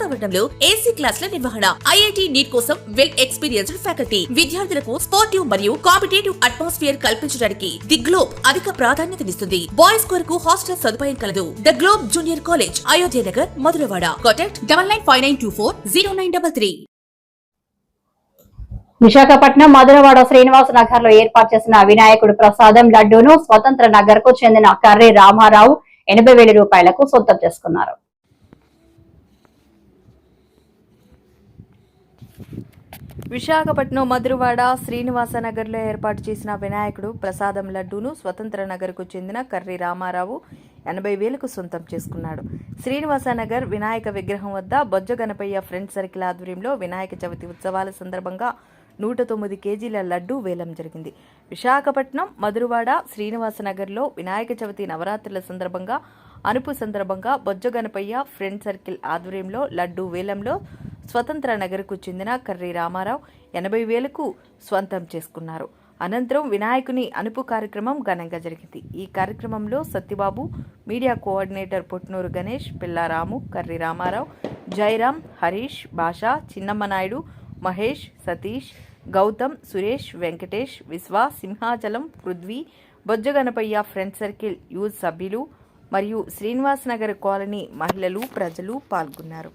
వాతావరణంలో ఏసీ క్లాసుల నిర్వహణ, ఐఐటి నీట్ కోసం వెల్ ఎక్స్పీరియన్స్డ్ ఫ్యాకల్టీ, విద్యార్థులకు స్పోర్టివ్ మరియు కాంపిటేటివ్ అట్మాస్ఫియర్ కల్పించడానికి ది గ్లోబ్ అధిక ప్రాధాన్యతనిస్తుంది. బాయ్స్ కొరకు హాస్టల్ సదుపాయం కలదు. The globe junior college, Ayodhya Nagar, Madhurawada. Contact 9959240933. Visakhapatnam Madhurawada Srinivasa Nagar లో ఏర్పాటు చేసిన వినాయకుడు ప్రసాదం లడ్డూను స్వతంత్ర నగర్ కు చెందిన కర్రీ రామారావు 80,000 రూపాయలకు సొంతం చేసుకున్నారు. విశాఖపట్నం మధురవాడ శ్రీనివాస నగర్ లో ఏర్పాటు చేసిన వినాయకుడు ప్రసాదం లడ్డూను స్వతంత్ర నగర్ కు చెందిన కర్రీ రామారావు 80,000కు సొంతం చేసుకున్నాడు. శ్రీనివాస నగర్ వినాయక విగ్రహం వద్ద బొజ్జ గణపయ్య ఫ్రెండ్స్ సర్కిల్ ఆధ్వర్యంలో వినాయక చవితి ఉత్సవాల సందర్భంగా 109 కేజీల లడ్డూ వేలం జరిగింది. విశాఖపట్నం మధురవాడ శ్రీనివాస నగర్లో వినాయక చవితి నవరాత్రుల సందర్భంగా అనుపు సందర్భంగా బొజ్జ గణపయ్య ఫ్రెండ్ సర్కిల్ ఆధ్వర్యంలో లడ్డూ వేలంలో స్వతంత్ర నగర్కు చెందిన కర్రీ రామారావు 80,000కు స్వంతం చేసుకున్నారు. అనంతరం వినాయకుని అనుపు కార్యక్రమం ఘనంగా జరిగింది. ఈ కార్యక్రమంలో Satyababu, media coordinator Putnuru Ganesh, Pillaramu, Karri Ramarao, Jayaram, Harish, Bhasha, Chinnammanaidu, Mahesh, Satish, Gautam, Suresh, Venkatesh, Vishwa, Simhachalam, Prithvi, Bojja Ganapayya friend circle youth సభ్యులు మరియు శ్రీనివాస్ నగర్ కాలనీ మహిళలు, ప్రజలు పాల్గొన్నారు.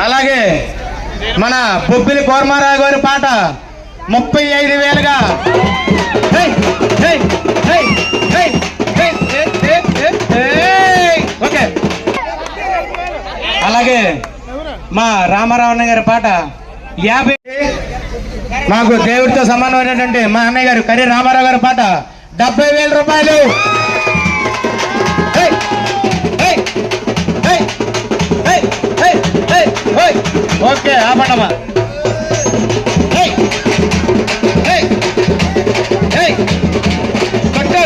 అలాగే మన బొబ్బిలి కోరమారావు గారి పాట 35,000గా. ఓకే. అలాగే మా రామారావు గారి పాట 50. మాకు దేవుడితో సమానమైనటువంటి మా అన్నయ్య గారు కర్రీ రామారావు గారి పాట 70,000 రూపాయలు. ఓకే ఆపండమ్మా. కట్టు.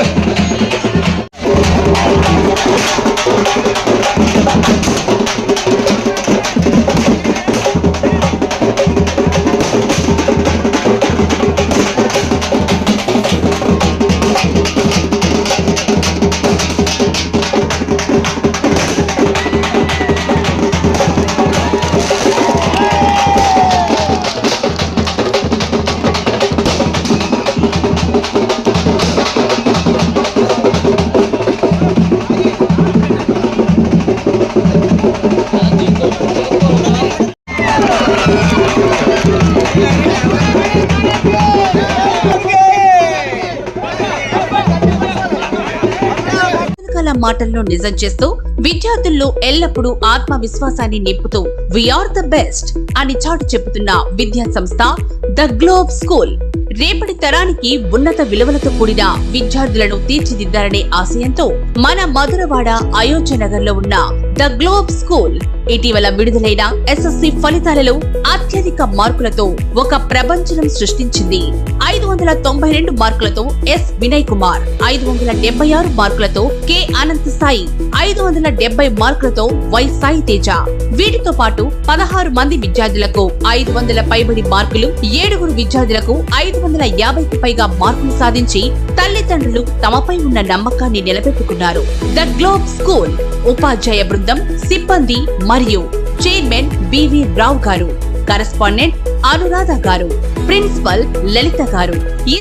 మాటల్లో నిజం చేస్తూ విద్యార్థుల్లో ఎల్లప్పుడూ ఆత్మవిశ్వాసాన్ని నింపుతూ వీఆర్ ద బెస్ట్ అని చాటు చెబుతున్న విద్యా సంస్థ ద గ్లోబ్ స్కూల్. రేపటి తరానికి ఉన్నత విలువలతో కూడిన విద్యార్థులను తీర్చిదిద్దారనే ఆశయంతో మన మధురవాడ అయోధ్య నగర్ లో ఉన్న ద గ్లోబ్ స్కూల్ ఇటీవల విడుదలైన ఎస్ఎస్సి ఫలితాలలో అత్యధిక మార్కులతో ఒక ప్రభంజనం సృష్టించింది. 592 మార్కులతో ఎస్ వినయ్ కుమార్, 576 మార్కులతో కె అనంత్ సాయి, 570 మార్కులతో వై సాయి తేజ. వీటితో పాటు 16 మంది విద్యార్థులకు 500 పైబడి మార్కులు, 7 విద్యార్థులకు 550కి పైగా మార్కులు సాధించి తల్లిదండ్రులు తమపై ఉన్న నమ్మకాన్ని నిలబెట్టుకున్నారు. ద గ్లోబ్ స్కూల్ ఉపాధ్యాయ బృందం, సిబ్బంది మరియు చైర్మన్ బివి రావు గారు, కరెస్పాండెంట్ అనురాధ గారు, ప్రిన్సిపల్ లలిత గారు.